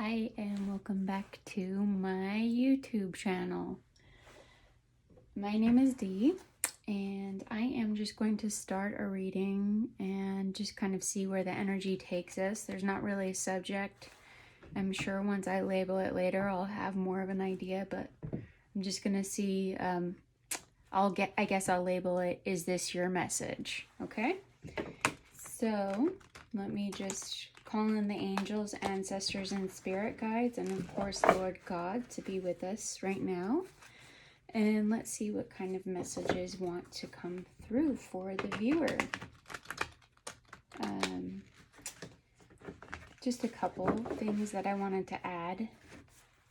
Hi and welcome back to my YouTube channel. My name is Dee and I am just going to start a reading and just kind of see where the energy takes us. There's not really a subject. I'm sure once I label it later I'll have more of an idea, but I'm just gonna see. I guess I'll label it, is this your message? Okay, so let me just call in the angels, ancestors, and spirit guides, and of course Lord God to be with us right now. And let's see what kind of messages want to come through for the viewer. Just a couple things that I wanted to add.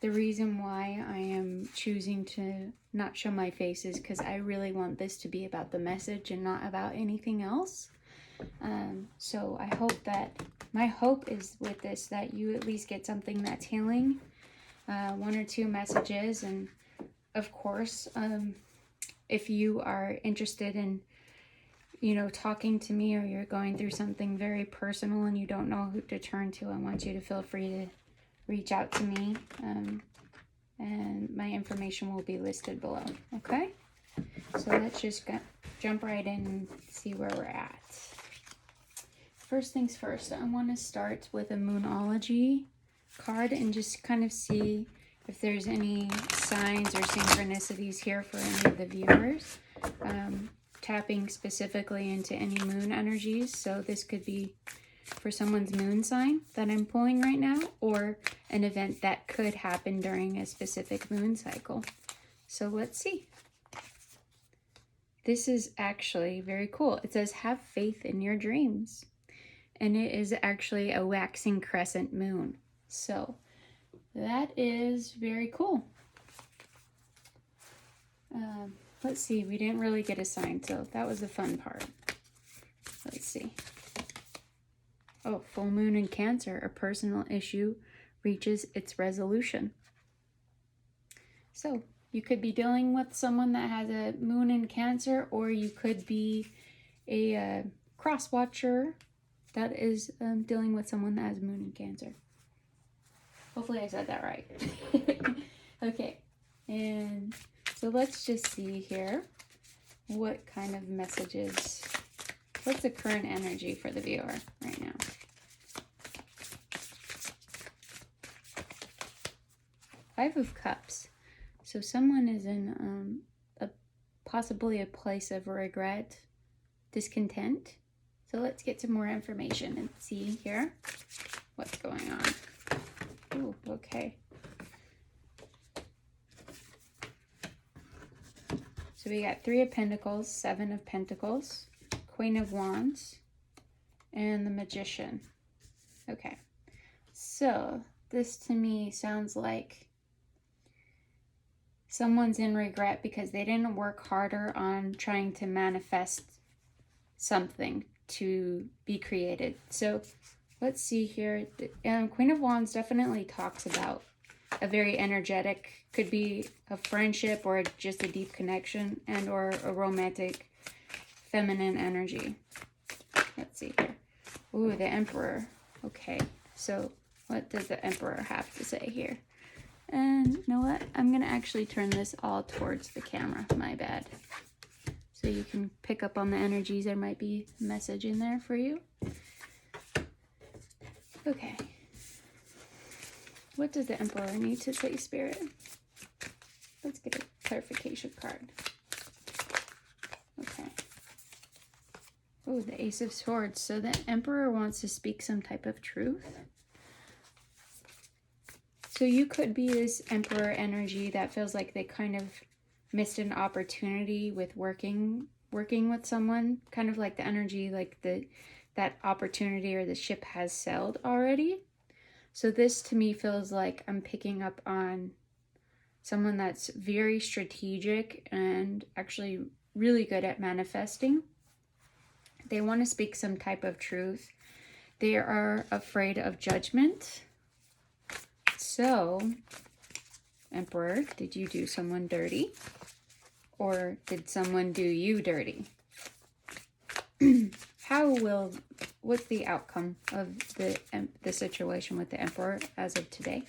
The reason why I am choosing to not show my face is because I really want this to be about the message and not about anything else. So I hope that, my hope is with this, that you at least get something that's healing, one or two messages. And of course, if you are interested in, talking to me, or you're going through something very personal and you don't know who to turn to, I want you to feel free to reach out to me, and my information will be listed below. Okay, so let's just jump right in and see where we're at. First things first, I want to start with a Moonology card and just kind of see if there's any signs or synchronicities here for any of the viewers. Tapping specifically into any moon energies. So this could be for someone's moon sign that I'm pulling right now, or an event that could happen during a specific moon cycle. So let's see. This is actually very cool. It says, have faith in your dreams. And it is actually a waxing crescent moon. So that is very cool. Let's see, we didn't really get a sign, so that was the fun part. Let's see. Oh, full moon in Cancer, a personal issue reaches its resolution. So you could be dealing with someone that has a moon in Cancer, or you could be a cross watcher that is dealing with someone that has a moon in Cancer. Hopefully I said that right. Okay, and so let's just see here what kind of messages, what's the current energy for the viewer right now. Five of Cups. So someone is in possibly a place of regret, discontent. So let's get some more information and see here what's going on. Ooh, okay. So we got Three of Pentacles, Seven of Pentacles, Queen of Wands, and the Magician. Okay. So this to me sounds like someone's in regret because they didn't work harder on trying to manifest something to be created. So let's see here. Queen of Wands definitely talks about a very energetic, could be a friendship or just a deep connection, and or a romantic feminine energy. Let's see here. Ooh, the Emperor. Okay, so what does the Emperor have to say here? And you know what? I'm going to actually turn this all towards the camera. My bad. So you can pick up on the energies. There might be a message in there for you. Okay. What does the Emperor need to say, Spirit? Let's get a clarification card. Okay. Oh, the Ace of Swords. So the Emperor wants to speak some type of truth. So you could be this Emperor energy that feels like they kind of missed an opportunity with working with someone, kind of like the energy, like that opportunity or the ship has sailed already. So this to me feels like I'm picking up on someone that's very strategic and actually really good at manifesting. They want to speak some type of truth. They are afraid of judgment. So, Emperor, did you do someone dirty? Or did someone do you dirty? what's the outcome of the situation with the Emperor as of today?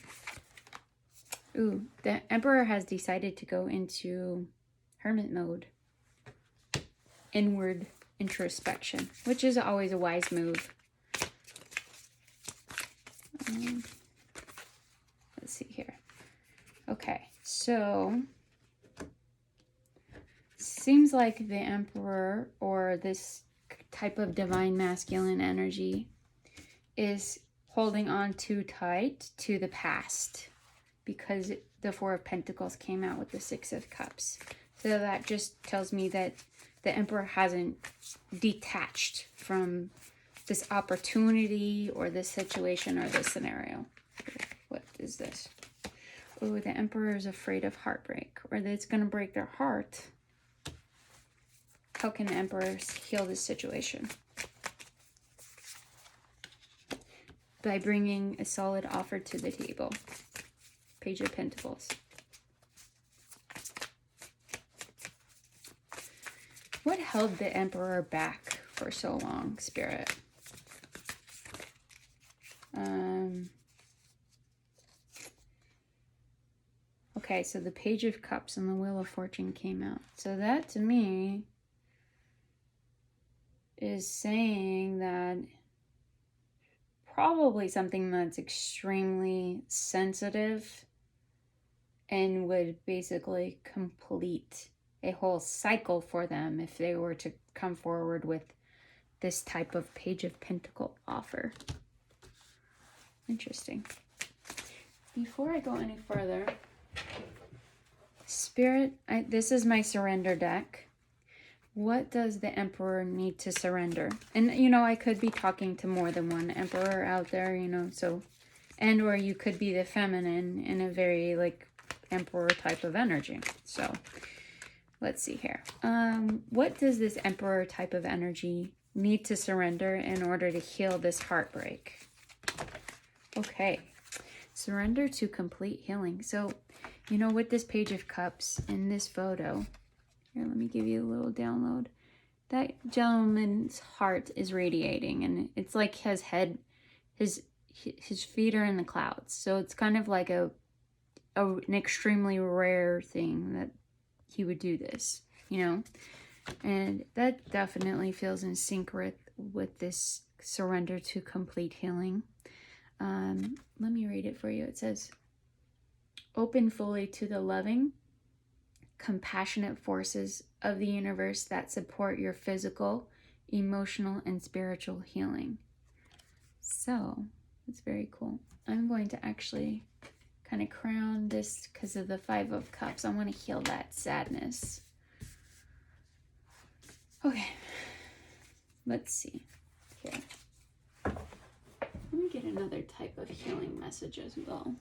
Ooh, the Emperor has decided to go into Hermit mode. Inward introspection, which is always a wise move. Let's see here. Okay, so seems like the Emperor, or this type of divine masculine energy, is holding on too tight to the past, because the Four of Pentacles came out with the Six of Cups. So that just tells me that the Emperor hasn't detached from this opportunity or this situation or this scenario. What is this? Oh, the Emperor is afraid of heartbreak, or that it's going to break their heart. How can the Emperor heal this situation? By bringing a solid offer to the table. Page of Pentacles. What held the Emperor back for so long, Spirit? Okay, so the Page of Cups and the Wheel of Fortune came out. So that, to me, is saying that probably something that's extremely sensitive and would basically complete a whole cycle for them if they were to come forward with this type of Page of Pentacle offer. Interesting. Before I go any further, Spirit, this is my surrender deck. What does the Emperor need to surrender? And, you know, I could be talking to more than one Emperor out there, you know, so, and or you could be the feminine in a very, like, Emperor type of energy. So, let's see here. What does this Emperor type of energy need to surrender in order to heal this heartbreak? Okay. Surrender to complete healing. So, you know, with this Page of Cups in this photo, here, let me give you a little download. That gentleman's heart is radiating, and it's like his head, his feet are in the clouds. So it's kind of like an extremely rare thing that he would do this, you know? And that definitely feels in sync with this surrender to complete healing. Let me read it for you. It says, open fully to the loving, compassionate forces of the universe that support your physical, emotional, and spiritual healing. So, it's very cool. I'm going to actually kind of crown this because of the Five of Cups. I want to heal that sadness. Okay. Let's see. Here. Let me get another type of healing message as well.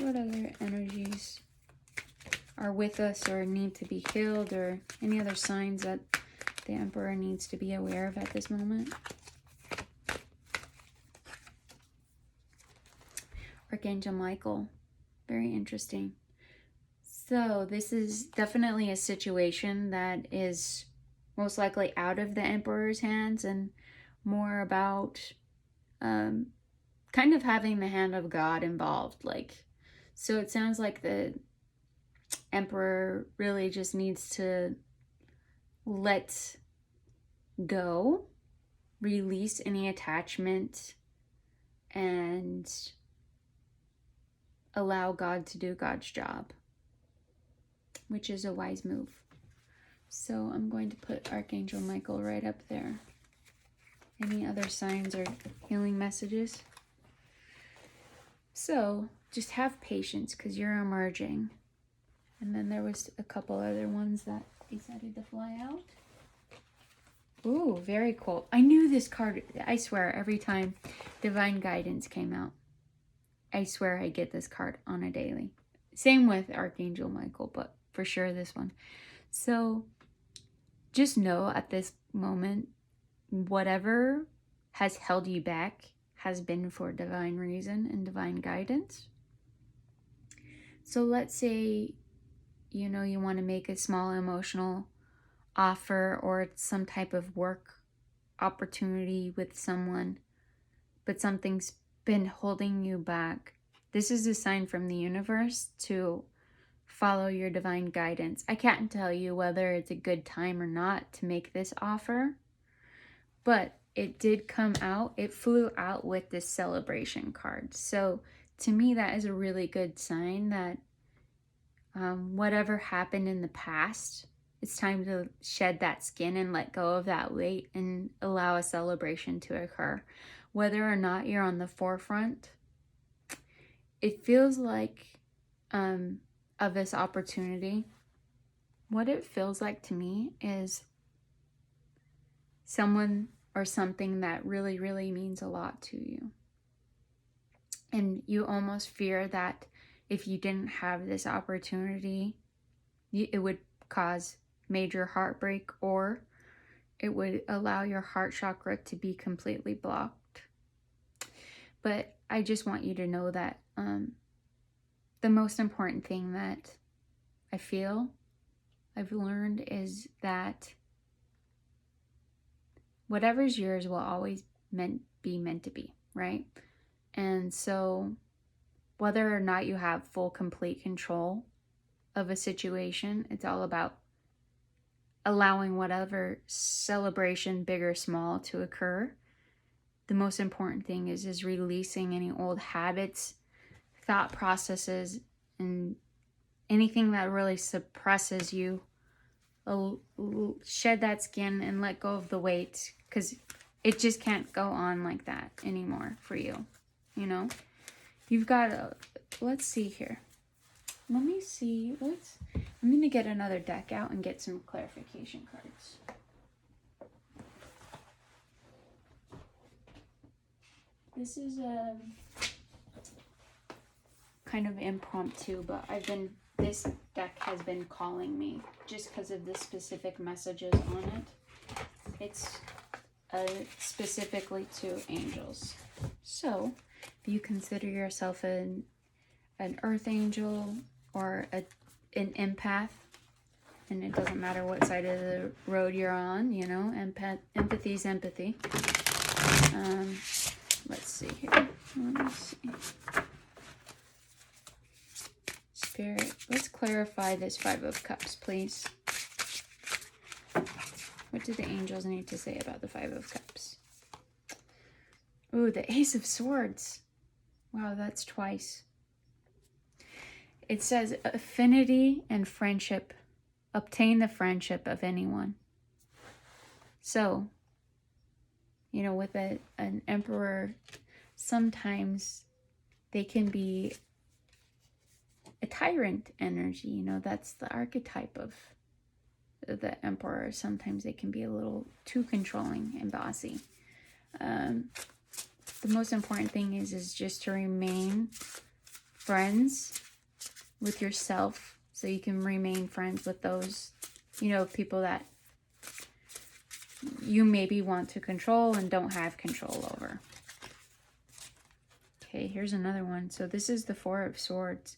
What other energies are with us or need to be healed, or any other signs that the Emperor needs to be aware of at this moment? Archangel Michael. Very interesting. So this is definitely a situation that is most likely out of the Emperor's hands and more about kind of having the hand of God involved. So it sounds like the Emperor really just needs to let go, release any attachment, and allow God to do God's job, which is a wise move. So I'm going to put Archangel Michael right up there. Any other signs or healing messages? So just have patience because you're emerging. And then there was a couple other ones that decided to fly out. Ooh, very cool. I knew this card, I swear, every time Divine Guidance came out. I swear I get this card on a daily. Same with Archangel Michael, but for sure this one. So just know at this moment, whatever has held you back has been for divine reason and divine guidance. So let's say, you know, you want to make a small emotional offer or it's some type of work opportunity with someone, but something's been holding you back. This is a sign from the universe to follow your divine guidance. I can't tell you whether it's a good time or not to make this offer, but it did come out. It flew out with this celebration card. So to me, that is a really good sign that whatever happened in the past, it's time to shed that skin and let go of that weight and allow a celebration to occur. Whether or not you're on the forefront, it feels like of this opportunity, what it feels like to me is someone or something that really, really means a lot to you. And you almost fear that if you didn't have this opportunity, it would cause major heartbreak, or it would allow your heart chakra to be completely blocked. But I just want you to know that the most important thing that I feel I've learned is that whatever's yours will always be meant to be, right? And so whether or not you have full, complete control of a situation, it's all about allowing whatever celebration, big or small, to occur. The most important thing is releasing any old habits, thought processes, and anything that really suppresses you. Shed that skin and let go of the weight, because it just can't go on like that anymore for you. You know, you've got to, let's see here. Let me see. I'm going to get another deck out and get some clarification cards. This is a kind of impromptu, but this deck has been calling me just because of the specific messages on it. It's specifically to angels. So if you consider yourself an earth angel or an empath, and it doesn't matter what side of the road you're on, you know, empathy's empathy. Let's see here. Let me see. Spirit, let's clarify this Five of Cups, please. What do the angels need to say about the Five of Cups? Ooh, the Ace of Swords. Wow, that's twice. It says affinity and friendship. Obtain the friendship of anyone. So, you know, with an emperor, sometimes they can be a tyrant energy. You know, that's the archetype of the emperor. Sometimes they can be a little too controlling and bossy. The most important thing is just to remain friends with yourself, so you can remain friends with those, you know, people that you maybe want to control and don't have control over. Okay, here's another one. So this is the Four of Swords.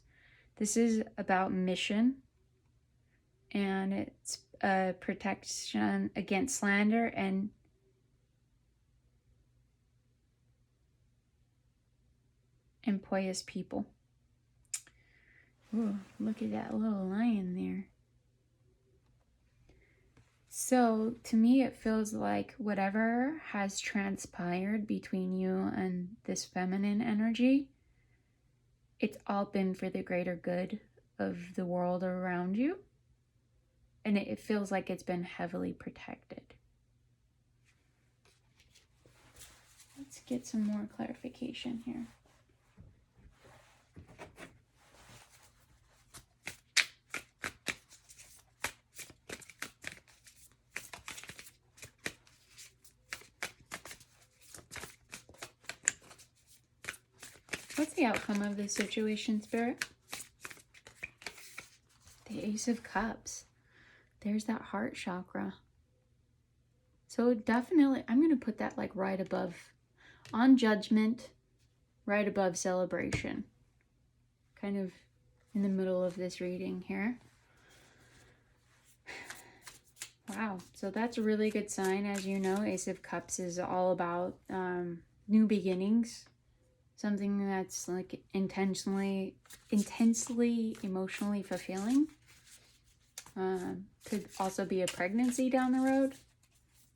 This is about mission, and it's protection against slander and impious people. Ooh, look at that little lion there. So to me, it feels like whatever has transpired between you and this feminine energy, it's all been for the greater good of the world around you. And it feels like it's been heavily protected. Let's get some more clarification here. What's the outcome of this situation, Spirit? The Ace of Cups. There's that heart chakra. So definitely, I'm going to put that like right above, on Judgment, right above Celebration. Kind of in the middle of this reading here. Wow, so that's a really good sign. As you know, Ace of Cups is all about new beginnings. Something that's like intensely emotionally fulfilling. Could also be a pregnancy down the road,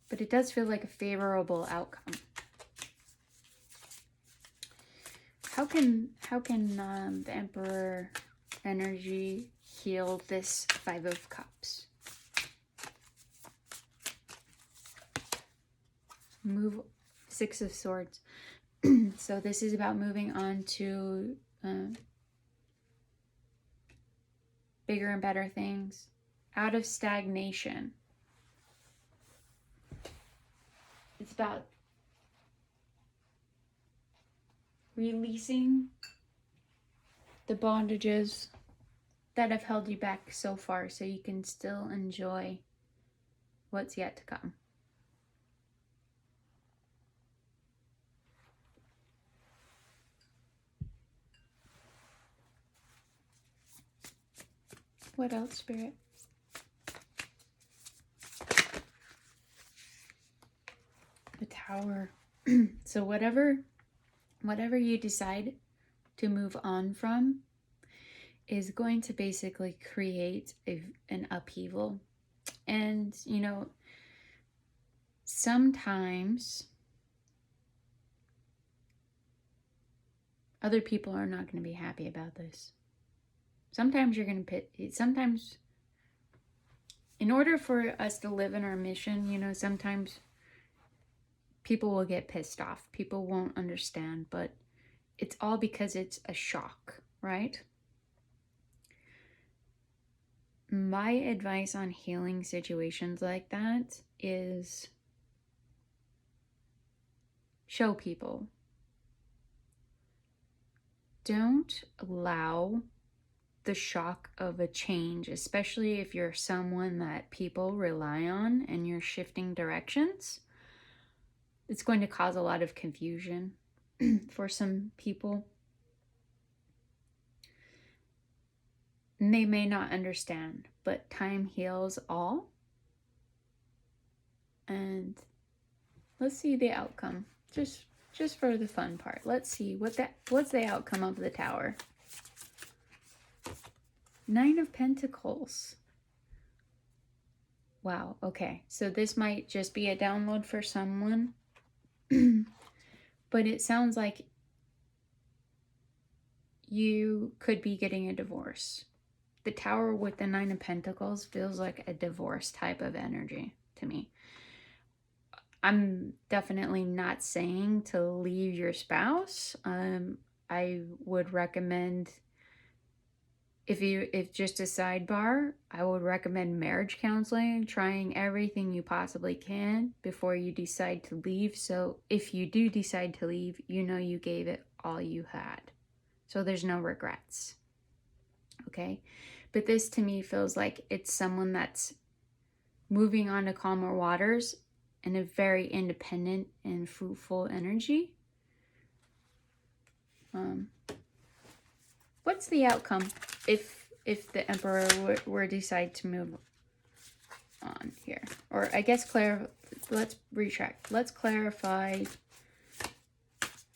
but it does feel like a favorable outcome. How can the Emperor energy heal this Five of Cups? Move Six of Swords. So this is about moving on to bigger and better things, out of stagnation. It's about releasing the bondages that have held you back so far so you can still enjoy what's yet to come. What else, Spirit? The Tower. So whatever you decide to move on from is going to basically create an upheaval. And, you know, sometimes other people are not going to be happy about this. Sometimes you're going to sometimes in order for us to live in our mission, you know, sometimes people will get pissed off. People won't understand, but it's all because it's a shock, right? My advice on healing situations like that is show people. Don't allow the shock of a change, especially if you're someone that people rely on and you're shifting directions. It's going to cause a lot of confusion for some people. And they may not understand, but time heals all. And let's see the outcome. Just for the fun part. Let's see what's the outcome of the Tower. Nine of Pentacles. Wow, okay. So this might just be a download for someone. But it sounds like you could be getting a divorce. The Tower with the Nine of Pentacles feels like a divorce type of energy to me. I'm definitely not saying to leave your spouse. I would recommend, if just a sidebar, I would recommend marriage counseling, trying everything you possibly can before you decide to leave. So if you do decide to leave, you know you gave it all you had. So there's no regrets. Okay? But this to me feels like it's someone that's moving on to calmer waters and a very independent and fruitful energy. What's the outcome if the Emperor were decide to move on here? Or I guess let's retract. Let's clarify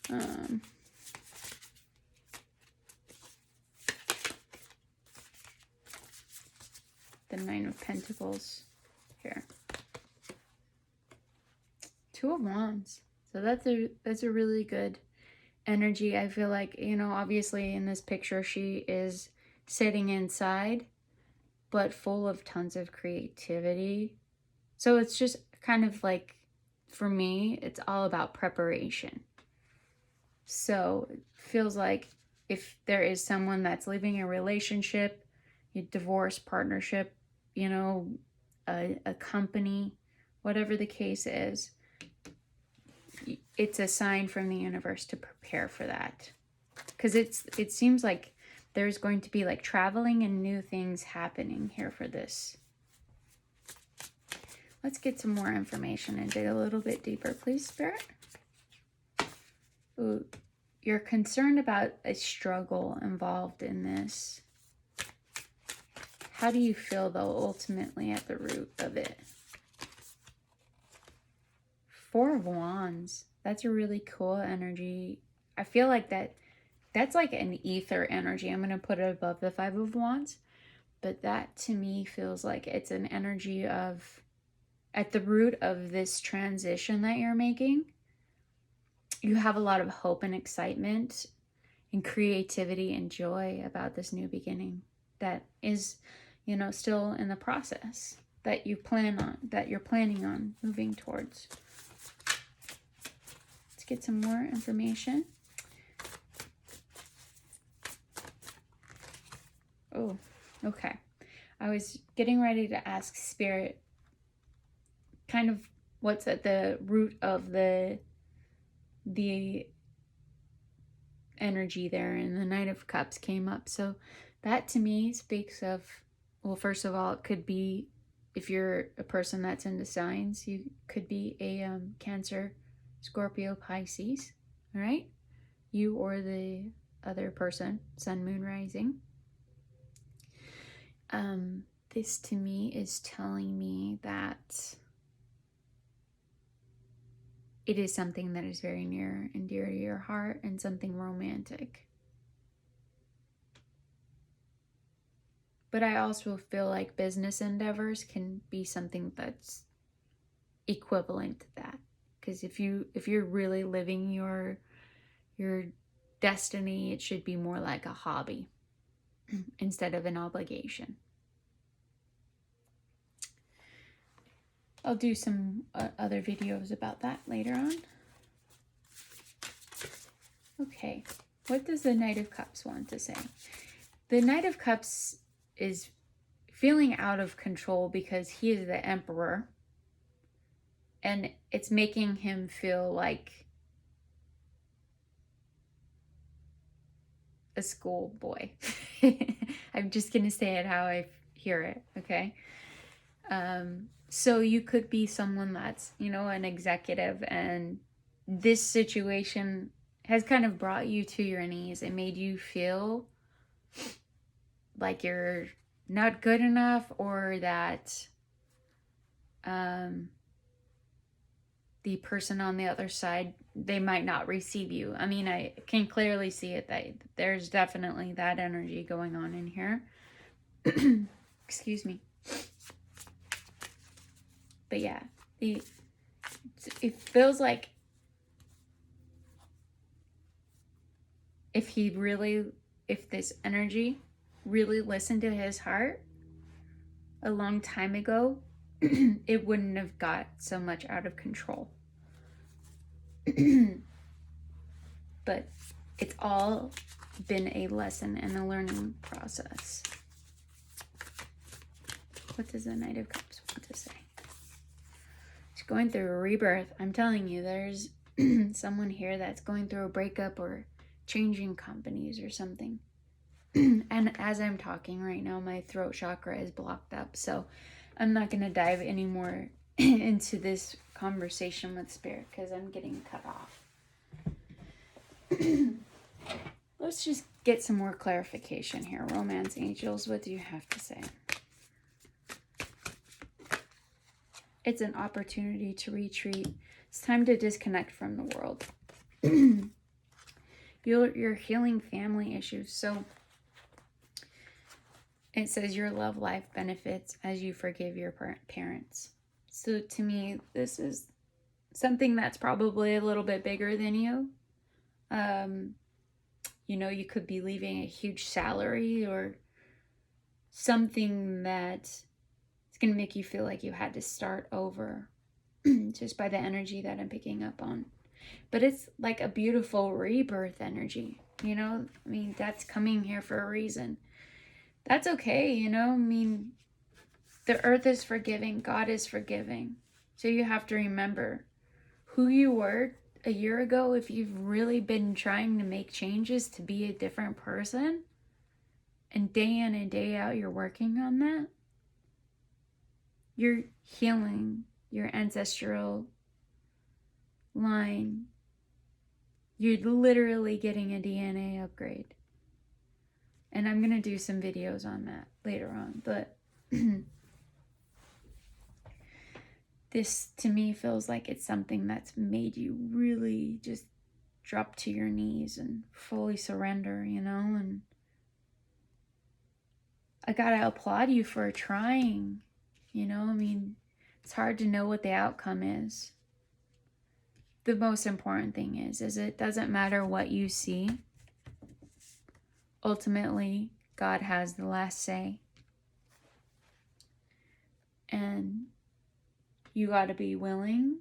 the Nine of Pentacles here. Two of Wands. So that's a really good energy. I feel like, you know, obviously in this picture she is sitting inside, but full of tons of creativity. So it's just kind of like, for me, it's all about preparation. So it feels like if there is someone that's leaving a relationship, a divorce, partnership, you know, a company, whatever the case is, it's a sign from the universe to prepare for that. Because it seems like there's going to be like traveling and new things happening here for this. Let's get some more information and dig a little bit deeper, please, Spirit. Ooh, you're concerned about a struggle involved in this. How do you feel, though, ultimately at the root of it? Four of Wands. That's a really cool energy. I feel like that's like an ether energy. I'm going to put it above the Five of Wands. But that to me feels like it's an energy of, at the root of this transition that you're making, you have a lot of hope and excitement and creativity and joy about this new beginning that is, you know, still in the process that you plan on, that you're planning on moving towards. Let's get some more information. Oh, okay. I was getting ready to ask Spirit kind of what's at the root of the energy there, and the Knight of Cups came up. So that to me speaks of, well, first of all, it could be, if you're a person that's into signs, you could be a Cancer, Scorpio, Pisces, all right? You or the other person, Sun, Moon, Rising. This to me is telling me that it is something that is very near and dear to your heart and something romantic. But I also feel like business endeavors can be something that's equivalent to that. Because if you're really living your destiny, it should be more like a hobby instead of an obligation. I'll do some other videos about that later on. Okay, what does the Knight of Cups want to say? The Knight of Cups is feeling out of control because he is the Emperor. And it's making him feel like a schoolboy. I'm just going to say it how I hear it, okay? So you could be someone that's, you know, an executive, and this situation has kind of brought you to your knees and made you feel like you're not good enough, or that the person on the other side, they might not receive you. I mean, I can clearly see it, that there's definitely that energy going on in here. Excuse me. But yeah, it feels like if this energy really listened to his heart a long time ago, it wouldn't have got so much out of control. But it's all been a lesson and a learning process. What does the Knight of Cups want to say? It's going through a rebirth. I'm telling you, there's someone here that's going through a breakup or changing companies or something. And as I'm talking right now, my throat chakra is blocked up, so I'm not going to dive any more into this conversation with Spirit because I'm getting cut off. Let's just get some more clarification here. Romance angels, what do you have to say? It's an opportunity to retreat. It's time to disconnect from the world. You're healing family issues. So it says your love life benefits as you forgive your parents. So to me, this is something that's probably a little bit bigger than you. You know, you could be leaving a huge salary or something that it's going to make you feel like you had to start over just by the energy that I'm picking up on. But it's like a beautiful rebirth energy, you know? I mean, that's coming here for a reason. That's okay, you know? I mean, the earth is forgiving. God is forgiving. So you have to remember who you were a year ago. If you've really been trying to make changes to be a different person, and day in and day out you're working on that, you're healing your ancestral line. You're literally getting a DNA upgrade. And I'm going to do some videos on that later on. But This to me feels like it's something that's made you really just drop to your knees and fully surrender, you know? And I gotta applaud you for trying, you know? I mean, it's hard to know what the outcome is. The most important thing is it doesn't matter what you see. Ultimately, God has the last say. And you got to be willing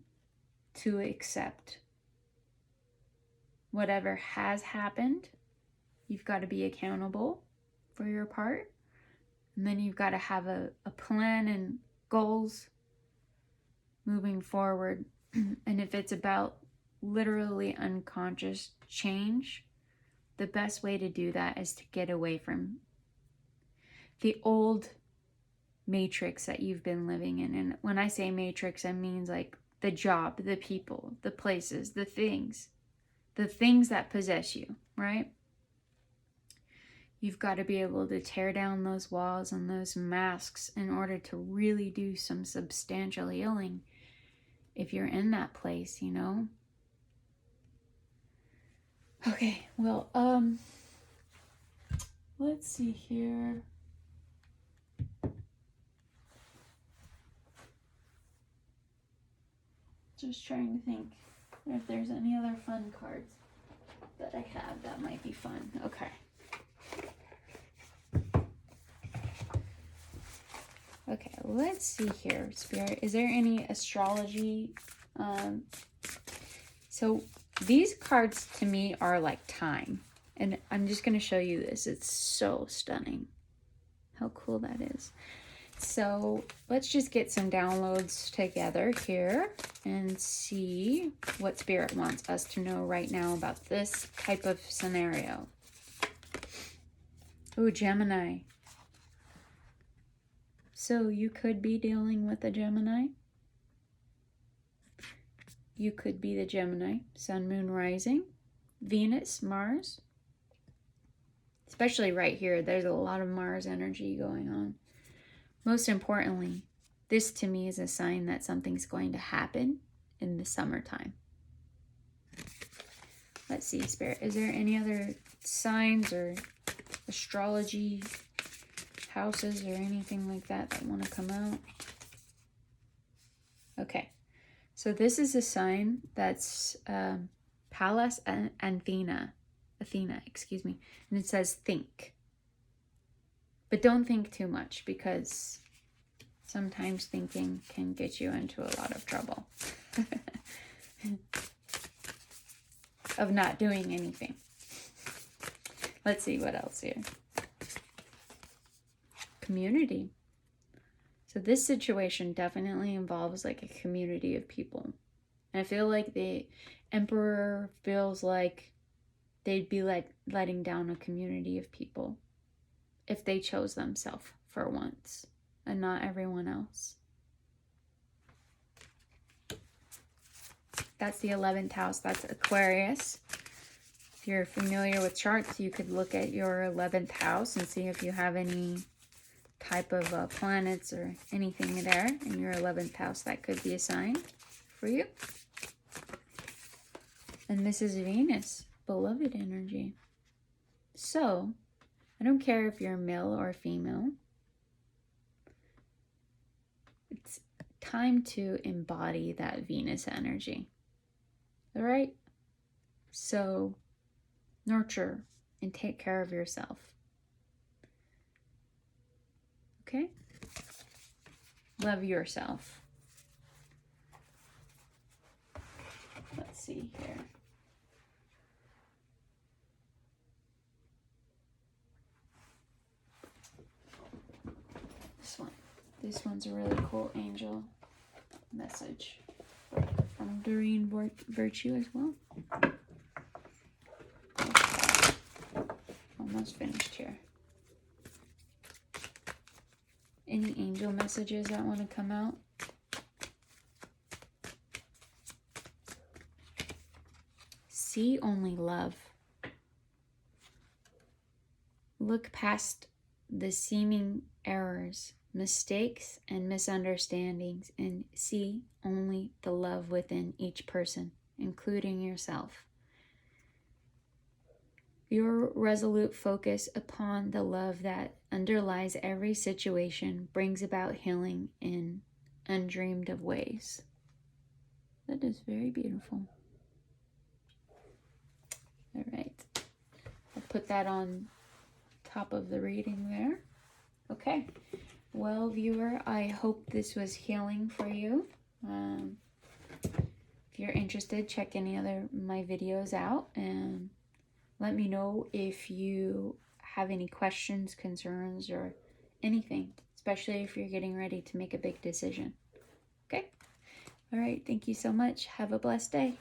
to accept whatever has happened. You've got to be accountable for your part. And then you've got to have a plan and goals moving forward. And if it's about literally unconscious change, the best way to do that is to get away from the old matrix that you've been living in. And when I say matrix, I mean like the job, the people, the places, the things that possess you, right? You've got to be able to tear down those walls and those masks in order to really do some substantial healing if you're in that place, you know? Okay, well, let's see here. Just trying to think if there's any other fun cards that I have that might be fun. Okay. Okay, let's see here, Spirit. Is there any astrology? So these cards to me are like time. And I'm just going to show you this. It's so stunning. How cool that is. So let's just get some downloads together here and see what Spirit wants us to know right now about this type of scenario. Ooh, Gemini. So you could be dealing with a Gemini. You could be the Gemini, Sun, Moon, Rising, Venus, Mars. Especially right here, there's a lot of Mars energy going on. Most importantly, this to me is a sign that something's going to happen in the summertime. Let's see, Spirit. Is there any other signs or astrology houses or anything like that that want to come out? Okay. So this is a sign that's Pallas and Athena, excuse me. And it says think. But don't think too much, because sometimes thinking can get you into a lot of trouble of not doing anything. Let's see what else here. Community. So this situation definitely involves like a community of people. And I feel like the Emperor feels like they'd be letting down a community of people if they chose themselves for once and not everyone else. That's the 11th house. That's Aquarius. If you're familiar with charts, you could look at your 11th house and see if you have any type of planets or anything there in your 11th house. That could be a sign for you. And this is Venus, beloved energy. So, I don't care if you're male or female. It's time to embody that Venus energy. All right? So, nurture and take care of yourself. Okay? Love yourself. Let's see here. This one's a really cool angel message from Doreen Virtue as well. Okay. Almost finished here. Any angel messages that want to come out? See only love. Look past the seeming errors. mistakes and misunderstandings and see only the love within each person, including yourself. Your resolute focus upon the love that underlies every situation brings about healing in undreamed of ways. That is very beautiful. All right. I'll put that on top of the reading there. Okay. Well, viewer, I hope this was healing for you. If you're interested, check any other my videos out and let me know if you have any questions, concerns, or anything, especially if you're getting ready to make a big decision. Okay? All right. Thank you so much. Have a blessed day.